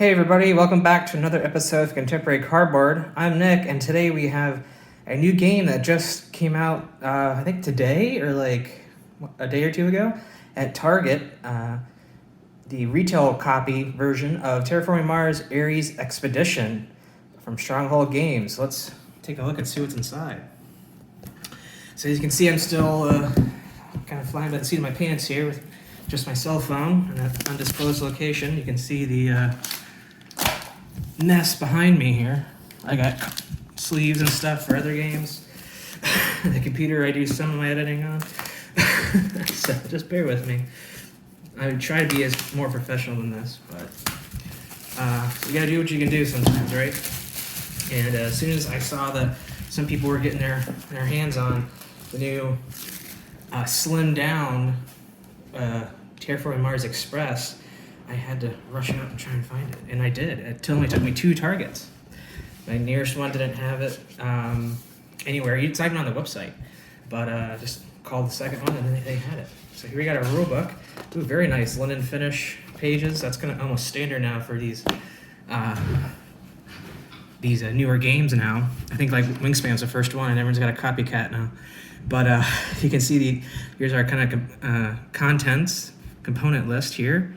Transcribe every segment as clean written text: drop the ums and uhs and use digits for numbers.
Hey everybody, welcome back to another episode of Contemporary Cardboard. I'm Nick, and today we have a new game that just came out, I think today, or like a day or two ago, at Target. The retail copy version of Terraforming Mars Ares Expedition from Stronghold Games. Let's take a look and see what's inside. So as you can see, I'm still kind of flying by the seat of my pants here with just my cell phone in an undisclosed location. You can see the nest behind me here. I got sleeves and stuff for other games. The computer I do some of my editing on. So just bear with me. I would try to be as more professional than this, but you gotta do what you can do sometimes, right? And as soon as I saw that some people were getting their hands on the new slimmed down Terraforming Mars Express, I had to rush out and try and find it, and I did. It only took me 2 targets. My nearest one didn't have it anywhere. It's not even on the website, but just called the second one, and then they had it. So here we got our rulebook. Ooh, very nice linen finish pages. That's gonna almost standard now for these newer games now. I think like Wingspan's the first one, and everyone's got a copycat now. But you can see here's our kind of contents component list here.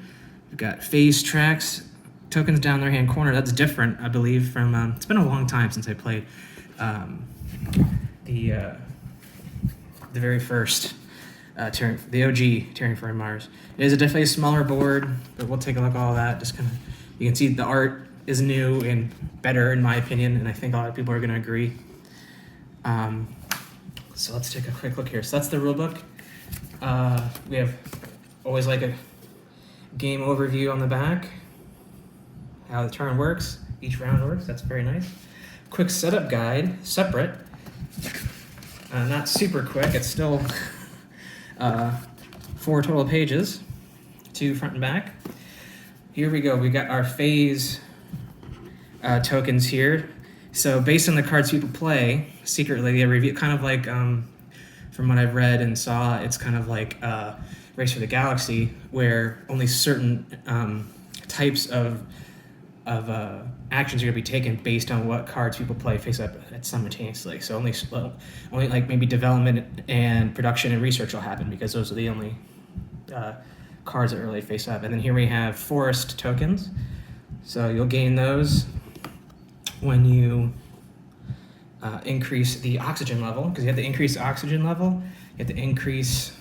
We've got phase tracks, tokens down the right-hand corner. That's different, I believe, from... it's been a long time since I played the very first the OG Terraforming Mars. It is definitely a smaller board, but we'll take a look at all that. Just kind of, you can see the art is new and better, in my opinion, and I think a lot of people are going to agree. So let's take a quick look here. So that's the rulebook. We have always like a game overview on the back, how the turn works, each round works. That's very nice. Quick setup guide, separate. Not super quick. It's still 4 total pages, 2 front and back. Here we go. We got our phase tokens here. So based on the cards people play, secretly they review, kind of like, from what I've read and saw, it's kind of like Race for the Galaxy, where only certain types of actions are going to be taken based on what cards people play face up at simultaneously. So only like maybe development and production and research will happen, because those are the only cards that really face up. And then here we have forest tokens. So you'll gain those when you increase the oxygen level, because you have to increase the oxygen level. You have to increase,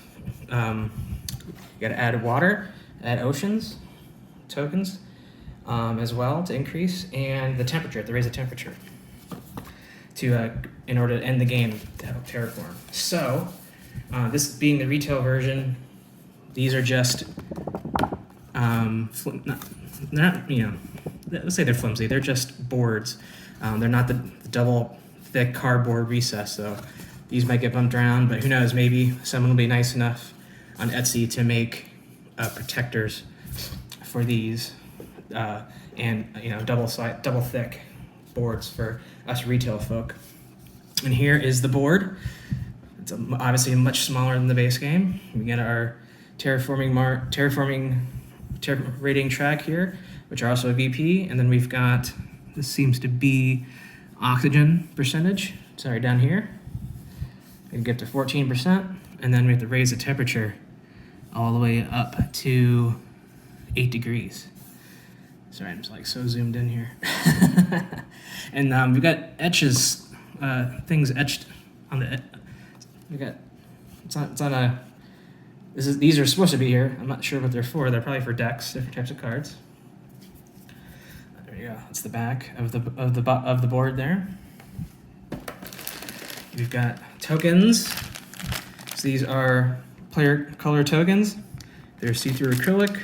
you got to add water, add oceans tokens as well to increase, and the temperature, to raise the temperature to in order to end the game to help terraform. So this being the retail version, these are just they're not, you know, let's say they're flimsy. They're just boards. They're not the double thick cardboard recess, so these might get bumped around, but who knows, maybe someone will be nice enough on Etsy to make protectors for these and, you know, double thick boards for us retail folk. And here is the board. It's obviously much smaller than the base game. We get our terraforming rating track here, which are also a VP, and then we've got, this seems to be oxygen percentage. Sorry, down here. We can get to 14%, and then we have to raise the temperature all the way up to 8 degrees. Sorry, I'm just like so zoomed in here. And we've got etches, things etched on the, we got, it's on a, these are supposed to be here. I'm not sure what they're for. They're probably for decks, different types of cards. There you go. That's the back of the board there. We've got tokens. So these are player color tokens. They're see-through acrylic.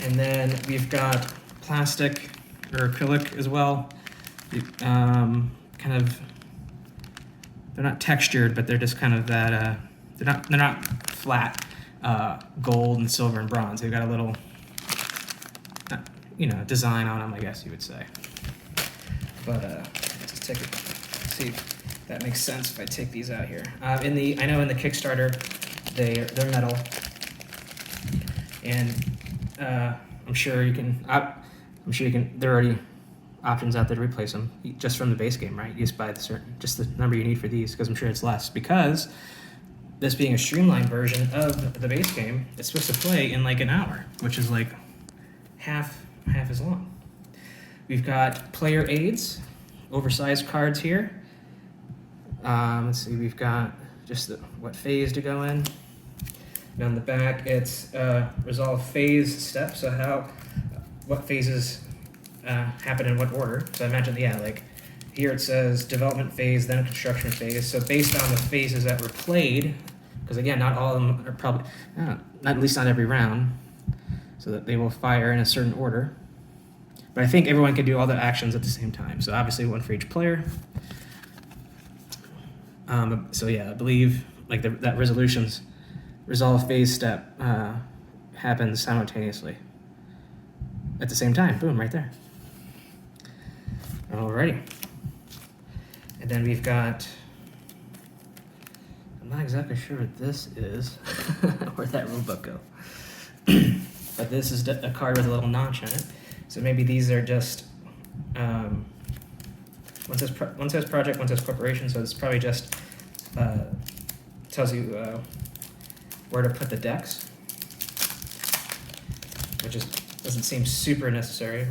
And then we've got plastic or acrylic as well. Kind of, they're not textured, but they're just kind of that. They're not flat gold and silver and bronze. They've got a little, you know, design on them, I guess you would say. But let's just take it. See if that makes sense if I take these out here. I know in the Kickstarter they're metal, and I'm sure you can. I'm sure you can. There are already options out there to replace them just from the base game, right? You just buy just the number you need for these, because I'm sure it's less. Because this being a streamlined version of the base game, it's supposed to play in like an hour, which is like half as long. We've got player aids, oversized cards here. Let's see, we've got just what phase to go in. And on the back, it's resolve phase steps, so what phases happen in what order. So I imagine, yeah, like here it says development phase, then construction phase. So based on the phases that were played, because again, not all of them are probably, not at least not every round, so that they will fire in a certain order. But I think everyone can do all the actions at the same time. So obviously one for each player. So yeah, I believe like that resolve phase step happens simultaneously at the same time. Boom, right there. Alrighty. And then we've got, I'm not exactly sure what this is. Where'd that rulebook go? But this is a card with a little notch in it. So maybe these are just, one says project, one says corporation, so it's probably just tells you where to put the decks, which doesn't seem super necessary,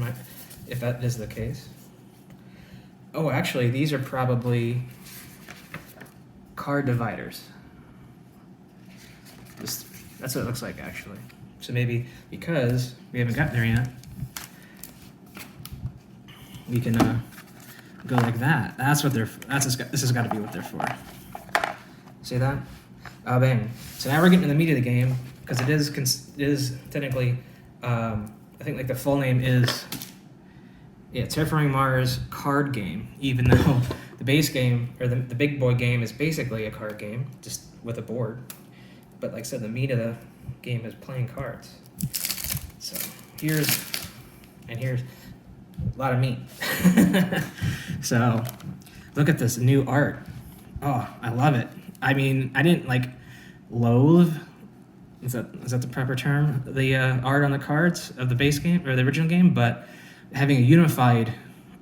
if that is the case. Oh, actually, these are probably card dividers. That's what it looks like, actually. So maybe because we haven't gotten there yet, we can go like that. This has got to be what they're for. See that? Bang. So now we're getting to the meat of the game, because it is technically, I think like the full name is, Terraforming Mars card game, even though the base game, or the big boy game, is basically a card game, just with a board. But like I said, the meat of the game is playing cards. So here's a lot of meat. So look at this new art. Oh, I love it. I mean, I didn't like loathe, is that the proper term, the art on the cards of the base game or the original game, but having a unified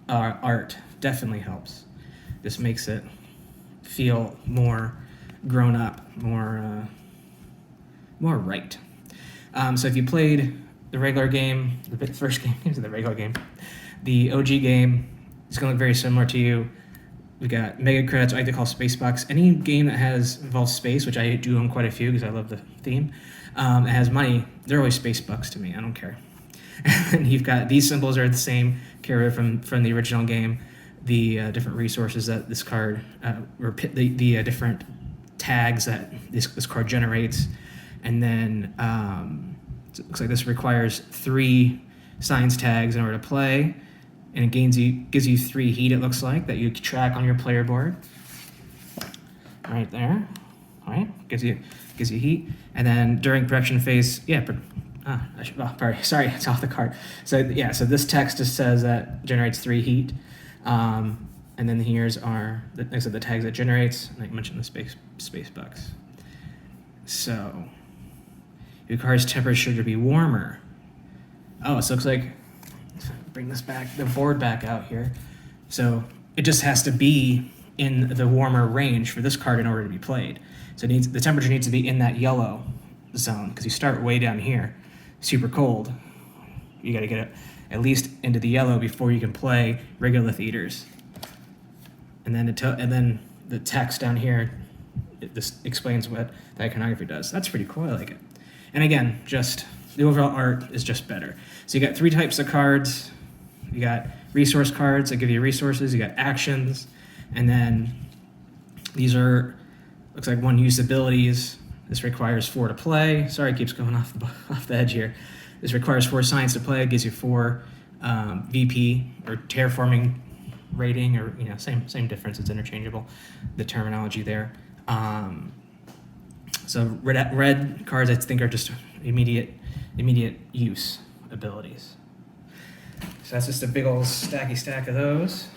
art definitely helps. This makes it feel more grown up, more right. So if you played the regular game, the first game into the regular game, the OG game, it's going to look very similar to you. We got mega credits, I like to call space bucks. Any game that involves space, which I do own quite a few because I love the theme, it has money, they're always space bucks to me. I don't care. And you've got these symbols are the same carried from the original game. The different resources that this card, or the different tags that this card generates, and then it looks like this requires 3 science tags in order to play, and it gives you 3 heat. It looks like that you track on your player board. Right there, all right, gives you heat, and then during production phase, sorry, it's off the card. So yeah, so this text just says that generates 3 heat, and then here's the tags that generates. Like I mentioned, the space bucks. So it requires temperature to be warmer. Oh, so it looks like, bring the board back out here. So it just has to be in the warmer range for this card in order to be played. So the temperature needs to be in that yellow zone, because you start way down here, super cold. You got to get it at least into the yellow before you can play regolith eaters. And then the text down here, this explains what the iconography does. That's pretty cool. I like it. And again, just the overall art is just better. So you got 3 types of cards. You got resource cards that give you resources. You got actions, and then these looks like 1 use abilities. This requires 4 to play. Sorry, it keeps going off the edge here. This requires 4 science to play. It gives you 4 VP or terraforming rating, or same difference. It's interchangeable, the terminology there. So red cards I think are just immediate use abilities. So that's just a big old stack of those.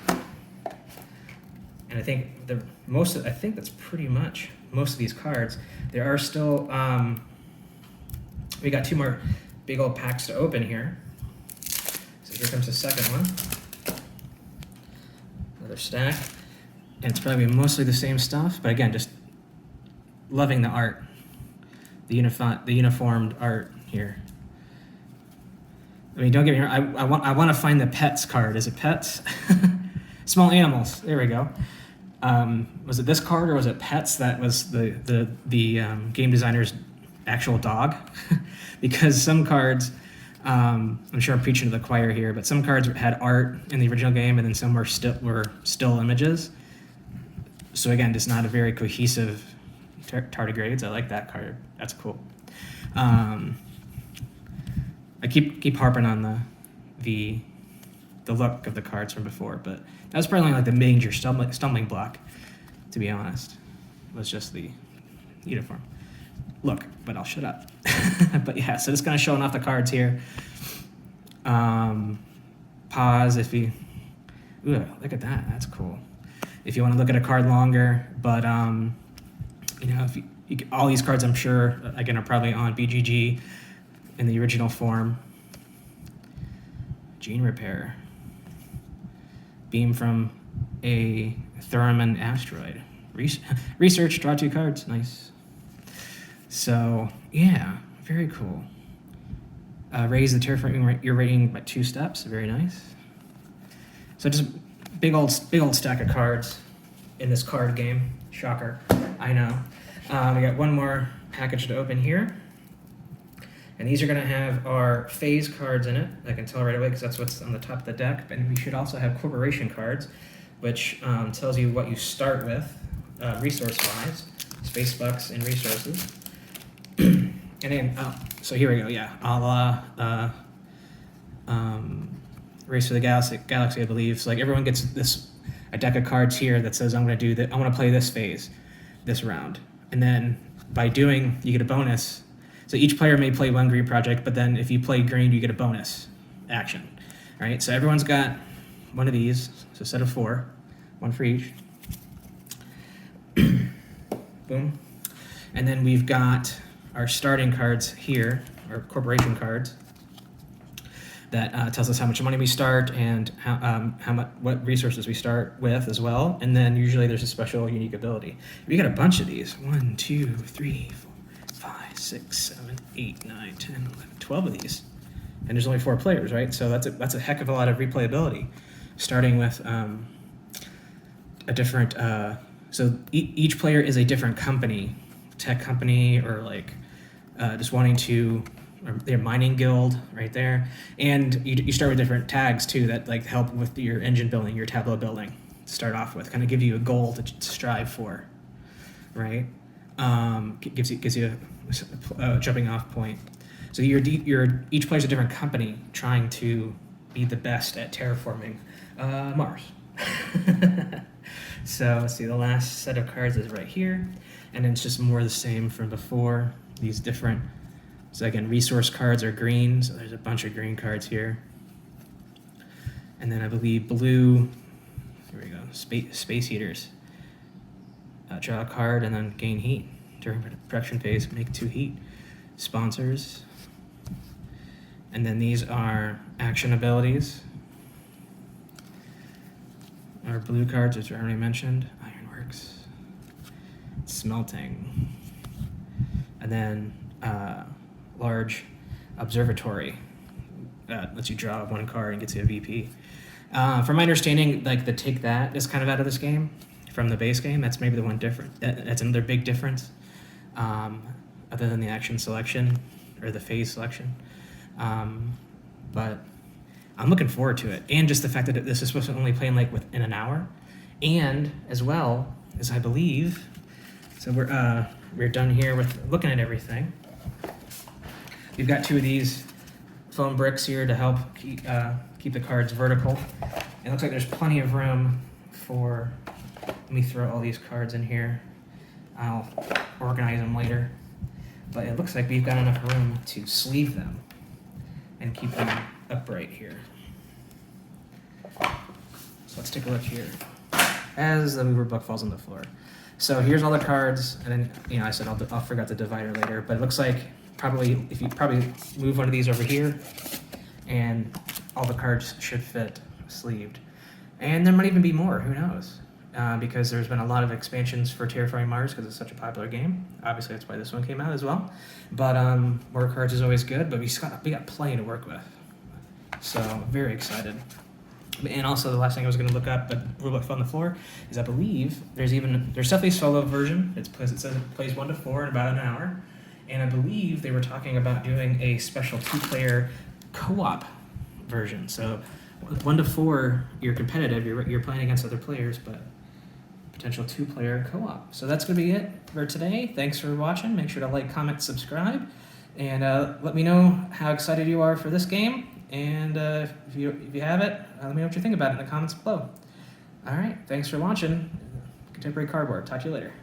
And I think that's pretty much most of these cards. There are still we got 2 more big old packs to open here. So here comes the second one. Another stack. And it's probably mostly the same stuff, but again, just loving the art. The uniformed art here. I mean, don't get me wrong, I want to find the pets card. Is it pets? Small animals. There we go. Was it this card or was it pets that was the game designer's actual dog? Because some cards, I'm sure I'm preaching to the choir here, but some cards had art in the original game and then some were still images. So again, just not a very cohesive tardigrades. I like that card. That's cool. I keep harping on the look of the cards from before, but that was probably like the major stumbling block, to be honest, was just the uniform look, but I'll shut up. But yeah, so just kind of showing off the cards here. Pause if you, ooh, look at that, that's cool. If you want to look at a card longer, but you know, if you all these cards I'm sure, again, are probably on BGG in the original form. Gene Repair. Beam from a Thurman asteroid. Research, draw 2 cards, nice. So, yeah, very cool. Raise the terraforming your rating by 2 steps, very nice. So just big old stack of cards in this card game. Shocker, I know. We got one more package to open here. And these are going to have our phase cards in it. I can tell right away because that's what's on the top of the deck. And we should also have corporation cards, which tells you what you start with, resource-wise, space bucks and resources. And then, so here we go. Yeah, Race for the Galaxy, I believe. So like everyone gets a deck of cards here that says I'm going to do that. I want to play this phase, this round, and then by doing, you get a bonus. So each player may play 1 green project, but then if you play green, you get a bonus action. All right, so everyone's got one of these, so a set of 4, 1 for each. Boom. And then we've got our starting cards here, our corporation cards, that tells us how much money we start and what resources we start with as well. And then usually there's a special unique ability. We got a bunch of these. 1, 2, 3, 4, 5, 6, 7, 8, 9, 10, 11, 12 of these. And there's only 4 players, right? So that's a heck of a lot of replayability. Starting with a different, so each player is a different company, tech company, or like just wanting to, or their mining guild right there. And you start with different tags too that like help with your engine building, your tableau building to start off with, kind of give you a goal to strive for, right? Gives you a jumping off point. So each player's a different company trying to be the best at terraforming Mars. So let's see, the last set of cards is right here, and then it's just more of the same from before. These different, so again, resource cards are green, so there's a bunch of green cards here. And then I believe blue, here we go, space heaters. Draw a card and then gain heat. During production phase, make 2 heat. Sponsors. And then these are action abilities. Our blue cards, which I already mentioned. Ironworks. Smelting. And then large observatory. Lets you draw 1 card and gets you a VP. From my understanding, like the take that is kind of out of this game. From the base game, that's maybe the one different. That's another big difference, other than the action selection or the phase selection. But I'm looking forward to it, and just the fact that this is supposed to only play in like within an hour, and as well as I believe. So we're done here with looking at everything. We've got 2 of these foam bricks here to help keep the cards vertical. It looks like there's plenty of room for. Let me throw all these cards in here. I'll organize them later. But it looks like we've got enough room to sleeve them and keep them upright here. So let's take a look here as the mover book falls on the floor. So here's all the cards, and then I said I'll forget the divider later, but it looks like probably, if you probably move one of these over here, and all the cards should fit sleeved. And there might even be more, who knows? Because there's been a lot of expansions for Terraforming Mars because it's such a popular game. Obviously, that's why this one came out as well. But more cards is always good, but we got plenty to work with. So, very excited. And also, the last thing I was going to look up, but Rulebook fell on the floor, is I believe there's definitely a solo version. It's because it says it plays 1 to 4 in about an hour. And I believe they were talking about doing a special 2-player co-op version. So 1 to 4, you're competitive, you're playing against other players, but potential 2-player co-op. So that's going to be it for today. Thanks for watching. Make sure to like, comment, subscribe, and let me know how excited you are for this game. And if you have it, let me know what you think about it in the comments below. All right, thanks for watching Contemporary Cardboard. Talk to you later.